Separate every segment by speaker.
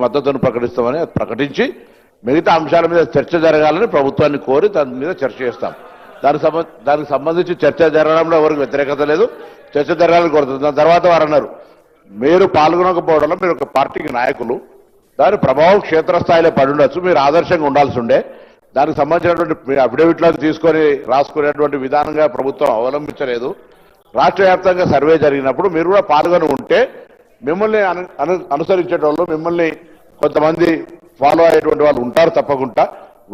Speaker 1: మద్దతును ప్రకటిస్తామని ప్రకటించి మిగతా అంశాల మీద చర్చ జరగాలని ప్రభుత్వాన్ని కోరి దాని మీద చర్చ చేస్తాం. దానికి సంబంధించి చర్చ జరగడంలో ఎవరికి వ్యతిరేకత లేదు, చర్చ జరగాలని కోరుతుంది. దాని తర్వాత వారు అన్నారు, మీరు పాల్గొనకపోవడంలో మీరు ఒక పార్టీకి నాయకులు, దాని ప్రభావం క్షేత్రస్థాయిలో పడి ఉండొచ్చు, మీరు ఆదర్శంగా ఉండాల్సి ఉండే, దానికి సంబంధించినటువంటి అఫిడవిట్లో తీసుకొని రాసుకునేటువంటి విధానంగా ప్రభుత్వం అవలంబించలేదు. రాష్ట్ర వ్యాప్తంగా సర్వే జరిగినప్పుడు మీరు కూడా పాల్గొని ఉంటే మిమ్మల్ని అనుసరించేటోళ్ళు, మిమ్మల్ని కొంతమంది ఫాలో అయ్యేటువంటి వాళ్ళు ఉంటారు తప్పకుండా,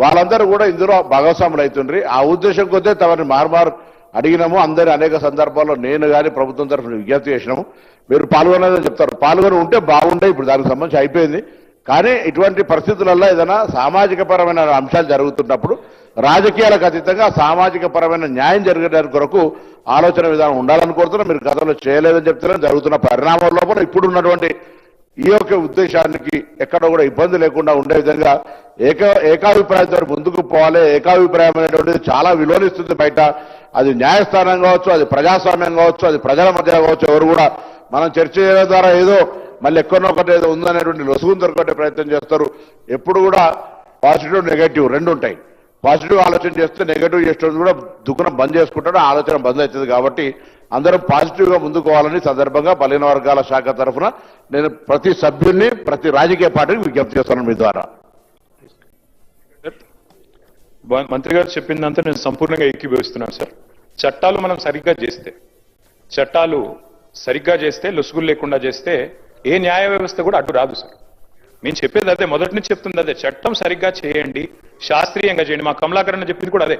Speaker 1: వాళ్ళందరూ కూడా ఇందులో భాగస్వాములు అవుతుండ్రి. ఆ ఉద్దేశం కొద్దే తమని మారుమారు అడిగినాము. అందరి అనేక సందర్భాల్లో నేను కానీ ప్రభుత్వం తరఫున విజ్ఞప్తి చేసినాము. మీరు పాల్గొనలేదని చెప్తారు, పాల్గొని ఉంటే బాగుండే. ఇప్పుడు దానికి సంబంధించి అయిపోయింది. కానీ ఇటువంటి పరిస్థితులలో ఏదైనా సామాజిక పరమైన అంశాలు జరుగుతున్నప్పుడు రాజకీయాలకు అతీతంగా సామాజిక పరమైన న్యాయం జరిగేదాని కొరకు ఆలోచన విధానం ఉండాలని కోరుతున్నా. మీరు గతంలో చేయలేదని చెప్తున్నారు. జరుగుతున్న పరిణామాల లోపల ఇప్పుడు ఉన్నటువంటి ఈ యొక్క ఉద్దేశానికి ఎక్కడ కూడా ఇబ్బంది లేకుండా ఉండే విధంగా ఏకాభిప్రాయంతో ముందుకు పోవాలి. ఏకాభిప్రాయం అనేటువంటిది చాలా విలువనిస్తుంది బయట. అది న్యాయస్థానం కావచ్చు, అది ప్రజాస్వామ్యం కావచ్చు, అది ప్రజల మధ్య కావచ్చు. ఎవరు కూడా మనం చర్చ చేయడం ద్వారా ఏదో మళ్ళీ ఎక్కడో ఒకటి ఏదో ఉందనేటువంటి లొసుగును దొరకటే ప్రయత్నం చేస్తారు. ఎప్పుడు కూడా పాజిటివ్ నెగటివ్ రెండు ఉంటాయి. పాజిటివ్ ఆలోచన చేస్తే నెగటివ్ చేసేది కూడా దుకాణం బంద్ చేసుకుంటాడు, ఆలోచన బంద్ అవుతుంది. కాబట్టి అందరం పాజిటివ్ గా ముందుకు పోవాలని సందర్భంగా బలహీన వర్గాల శాఖ తరఫున నేను ప్రతి సభ్యుల్ని, ప్రతి రాజకీయ పార్టీకి విజ్ఞప్తి చేస్తాను మీ ద్వారా.
Speaker 2: మంత్రి గారు చెప్పిందంతా నేను సంపూర్ణంగా ఏకీభవిస్తున్నాను సార్. చట్టాలు మనం సరిగ్గా చేస్తే లొసుగులు లేకుండా చేస్తే ఏ న్యాయ వ్యవస్థ కూడా అడ్డు రాదు సార్. మేము చెప్పేది అదే, మొదటి నుంచి చెప్తుంది అదే. చట్టం సరిగ్గా చేయండి, శాస్త్రీయంగా చేయండి. మా కమలాకరణ చెప్పింది కూడా అదే.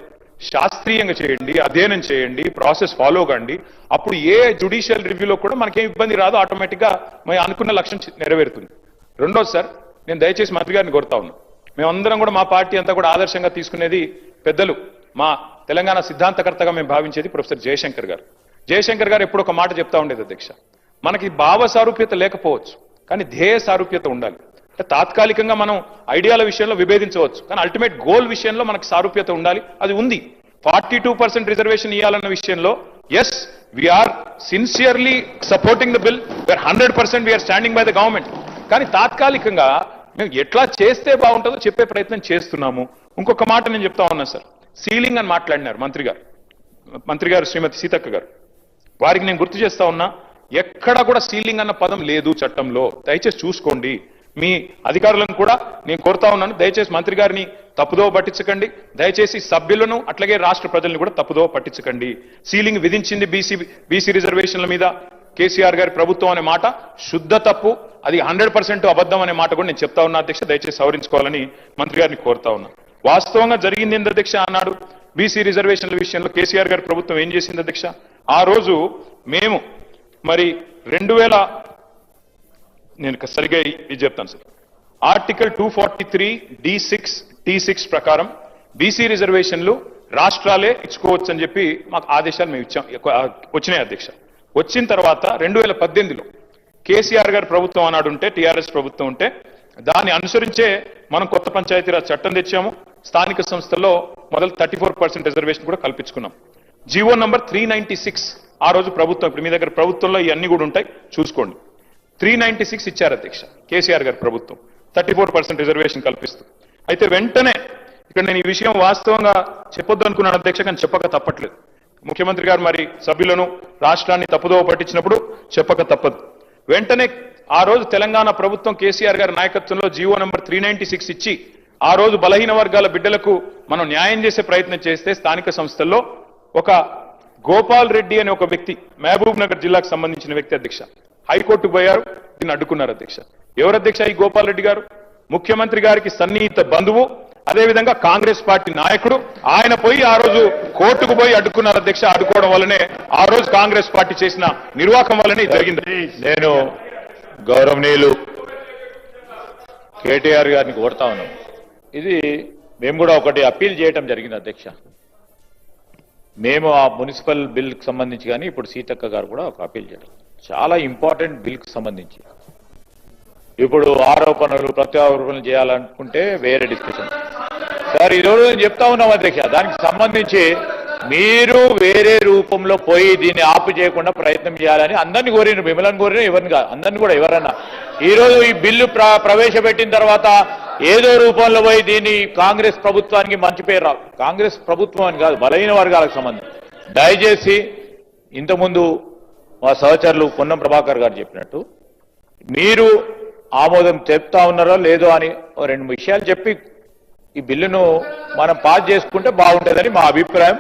Speaker 2: శాస్త్రీయంగా చేయండి, అధ్యయనం చేయండి, ప్రాసెస్ ఫాలో కండి. అప్పుడు ఏ జ్యుడిషియల్ రివ్యూలో కూడా మనకేం ఇబ్బంది రాదు, ఆటోమేటిక్గా మేము అనుకున్న లక్ష్యం నెరవేరుతుంది. రెండోది సార్, నేను దయచేసి మంత్రి గారిని కోరుతా ఉన్నాను. మేమందరం కూడా మా పార్టీ అంతా కూడా ఆదర్శంగా తీసుకునేది పెద్దలు, మా తెలంగాణ సిద్ధాంతకర్తగా మేము భావించేది ప్రొఫెసర్ జయశంకర్ గారు. జయశంకర్ గారు ఎప్పుడు ఒక మాట చెప్తా ఉండేది అధ్యక్ష, మనకి భావ సారూప్యత లేకపోవచ్చు కానీ ధ్యేయ సారూప్యత ఉండాలి. అంటే తాత్కాలికంగా మనం ఐడియాల విషయంలో విభేదించవచ్చు కానీ అల్టిమేట్ గోల్ విషయంలో మనకు సారూప్యత ఉండాలి. అది ఉంది. 42% రిజర్వేషన్ ఇవ్వాలన్న విషయంలో yes we are sincerely supporting the bill, we are 100% we are standing by the government. కానీ తాత్కాలికంగా మేము ఎట్లా చేస్తే బాగుంటుందో చెప్పే ప్రయత్నం చేస్తున్నాము. ఇంకొక మాట నేను చెప్తా ఉన్నా సార్, సీలింగ్ అని మాట్లాడినారు మంత్రి గారు శ్రీమతి సీతక్క గారు. వారికి నేను గుర్తు చేస్తా ఉన్నా, ఎక్కడా కూడా సీలింగ్ అన్న పదం లేదు చట్టంలో. దయచేసి చూసుకోండి. మీ అధికారులను కూడా నేను కోరుతా ఉన్నాను, దయచేసి మంత్రి గారిని తప్పుదోవ పట్టించకండి. దయచేసి సభ్యులను అట్లాగే రాష్ట్ర ప్రజలను కూడా తప్పుదోవ పట్టించకండి. సీలింగ్ విధించింది బీసీ రిజర్వేషన్ల మీద కేసీఆర్ గారి ప్రభుత్వం అనే మాట శుద్ధ తప్పు. అది 100% అబద్ధం అనే మాట కూడా నేను చెప్తా ఉన్నా అధ్యక్ష. దయచేసి సవరించుకోవాలని మంత్రి గారిని కోరుతా ఉన్నా. వాస్తవంగా జరిగింది ఏంది అధ్యక్ష అన్నాడు, బీసీ రిజర్వేషన్ల విషయంలో కేసీఆర్ గారి ప్రభుత్వం ఏం చేసింది అధ్యక్ష? ఆ రోజు మేము మరి 2000 నేను సరిగా ఇది చెప్తాను సార్, ఆర్టికల్ 243 D6 T6 ప్రకారం బీసీ రిజర్వేషన్లు రాష్ట్రాలే ఇచ్చుకోవచ్చు అని చెప్పి మాకు ఆదేశాలు మేము ఇచ్చాం, వచ్చినాయి అధ్యక్ష. వచ్చిన తర్వాత 2018లో కేసీఆర్ గారి ప్రభుత్వం అన్నాడు ఉంటే, టీఆర్ఎస్ ప్రభుత్వం ఉంటే దాన్ని అనుసరించే మనం కొత్త పంచాయతీరాజ్ చట్టం తెచ్చాము. స్థానిక సంస్థల్లో మొదలు 34% రిజర్వేషన్ కూడా కల్పించుకున్నాం. జీవో నంబర్ 396 ఆ రోజు ప్రభుత్వం, ఇప్పుడు మీ దగ్గర ప్రభుత్వంలో ఇవన్నీ కూడా ఉంటాయి చూసుకోండి, 396 ఇచ్చారు అధ్యక్ష కేసీఆర్ గారి ప్రభుత్వం, 34% రిజర్వేషన్ కల్పిస్తూ. అయితే వెంటనే ఇక్కడ నేను ఈ విషయం వాస్తవంగా చెప్పొద్దు అనుకున్నాను అధ్యక్ష, కానీ చెప్పక తప్పట్లేదు. ముఖ్యమంత్రి గారు మరి సభ్యులను రాష్ట్రాన్ని తప్పుదోవ పట్టించినప్పుడు చెప్పక తప్పదు. వెంటనే ఆ రోజు తెలంగాణ ప్రభుత్వం కేసీఆర్ గారి నాయకత్వంలో జీవో నంబర్ 396 ఇచ్చి ఆ రోజు బలహీన వర్గాల బిడ్డలకు మనం న్యాయం చేసే ప్రయత్నం చేస్తే స్థానిక సంస్థల్లో ఒక గోపాల్ రెడ్డి అనే ఒక వ్యక్తి, మహబూబ్ నగర్ జిల్లాకు సంబంధించిన వ్యక్తి అధ్యక్ష, హైకోర్టుకు పోయారు, దీన్ని అడ్డుకున్నారు అధ్యక్ష. ఎవరు అధ్యక్ష ఈ గోపాల్ రెడ్డి గారు? ముఖ్యమంత్రి గారికి సన్నిహిత బంధువు, అదేవిధంగా కాంగ్రెస్ పార్టీ నాయకుడు. ఆయన పోయి ఆ రోజు కోర్టుకు పోయి అడ్డుకున్నారు అధ్యక్ష. అడ్డుకోవడం వల్లనే ఆ రోజు కాంగ్రెస్ పార్టీ చేసిన నిర్వాహకం వల్లనే జరిగింది.
Speaker 3: నేను గౌరవనీయులు కేటీఆర్ గారిని కోరుతా ఉన్నాం, ఇది మేము కూడా ఒకటి అప్పీల్ చేయటం జరిగింది అధ్యక్ష. మేము ఆ మున్సిపల్ బిల్కి సంబంధించి కానీ ఇప్పుడు సీతక్క గారు కూడా ఒక అప్పీల్ చేయడం, చాలా ఇంపార్టెంట్ బిల్కి సంబంధించి. ఇప్పుడు ఆరోపణలు ప్రత్యారోపణలు చేయాలనుకుంటే వేరే డిస్కషన్ సార్. ఈరోజు నేను చెప్తా ఉన్నాం అధ్యక్ష, దానికి సంబంధించి మీరు వేరే రూపంలో పోయి దీన్ని ఆపు చేయకుండా ప్రయత్నం చేయాలని అందరినీ కోరిన, మిమ్మల్ని కోరిన, ఎవరిని కాదు, అందరినీ కూడా ఎవరన్నా ఈరోజు ఈ బిల్లు ప్రవేశపెట్టిన తర్వాత ఏదో రూపంలో పోయి దీన్ని కాంగ్రెస్ ప్రభుత్వానికి మంచి పేరు రావు. కాంగ్రెస్ ప్రభుత్వం అని కాదు, బలహీన వర్గాలకు సంబంధం. దయచేసి ఇంతకుముందు మా సహచరులు పొన్నం ప్రభాకర్ గారు చెప్పినట్టు మీరు ఆమోదం చెప్తా ఉన్నారో లేదో అని రెండు విషయాలు చెప్పి ఈ బిల్లును మనం పాస్ చేసుకుంటే బాగుంటుందని మా అభిప్రాయం.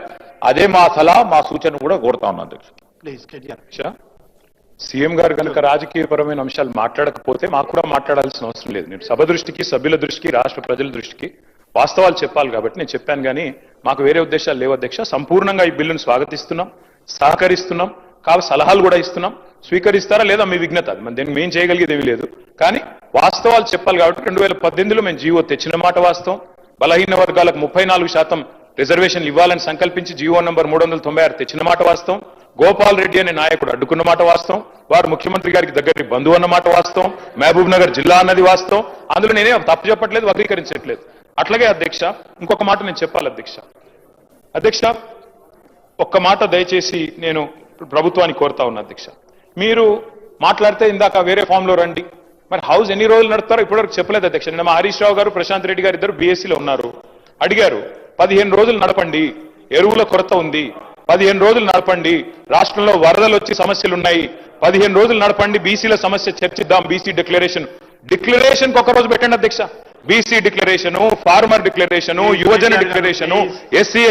Speaker 3: అదే మా సలహా, మా సూచన కూడా కోరుతా ఉన్నాను అధ్యక్ష.
Speaker 2: సీఎం గారు కనుక రాజకీయపరమైన అంశాలు మాట్లాడకపోతే మాకు కూడా మాట్లాడాల్సిన అవసరం లేదు. నేను సభ దృష్టికి, సభ్యుల దృష్టికి, రాష్ట్ర ప్రజల దృష్టికి వాస్తవాలు చెప్పాలి కాబట్టి నేను చెప్పాను. కానీ మాకు వేరే ఉద్దేశాలు లేవు అధ్యక్ష. సంపూర్ణంగా ఈ బిల్లును స్వాగతిస్తున్నాం, సహకరిస్తున్నాం, సలహాలు కూడా ఇస్తున్నాం. స్వీకరిస్తారా లేదా మీ విఘ్నత, దీనికి మేము చేయగలిగేది ఏమీ లేదు. కానీ వాస్తవాలు చెప్పాలి కాబట్టి 2018లో మేము జీవో తెచ్చిన మాట వాస్తవం. బలహీన వర్గాలకు 34% రిజర్వేషన్లు ఇవ్వాలని సంకల్పించి జీవో నంబర్ 396 తెచ్చిన మాట వాస్తవం. గోపాల్ రెడ్డి అనే నాయకుడు అడ్డుకున్న మాట వాస్తవం. వారు ముఖ్యమంత్రి గారికి దగ్గర బంధువు అన్న మాట వాస్తవం. మహబూబ్ నగర్ జిల్లా అన్నది వాస్తవం. అందులో నేనే తప్పు చెప్పట్లేదు, వక్రీకరించట్లేదు. అట్లాగే అధ్యక్ష ఇంకొక మాట నేను చెప్పాలి అధ్యక్ష. ఒక్క మాట దయచేసి నేను ప్రభుత్వాన్ని కోరుతా ఉన్నా అధ్యక్ష. మీరు మాట్లాడితే ఇందాక వేరే ఫామ్ లో రండి, మరి హౌస్ ఎన్ని రోజులు నడుపుతారో ఇప్పటివరకు చెప్పలేదు అధ్యక్ష. నిన్న మా హరీష్ రావు గారు, ప్రశాంత్ రెడ్డి గారు ఇద్దరు బీఎస్సీలో ఉన్నారు, అడిగారు 15 రోజులు నడపండి, ఎరువుల కొరత ఉంది, 15 రోజులు నడపండి, రాష్ట్రంలో వరదలు వచ్చి సమస్యలు ఉన్నాయి, 15 రోజులు నడపండి, బీసీల సమస్య చర్చిద్దాం, బీసీ డిక్లరేషన్ ఒక రోజు పెట్టండి అధ్యక్ష. బీసీ డిక్లరేషన్, ఫార్మర్ డిక్లరేషన్, యువజన డిక్లరేషన్, ఎస్సీ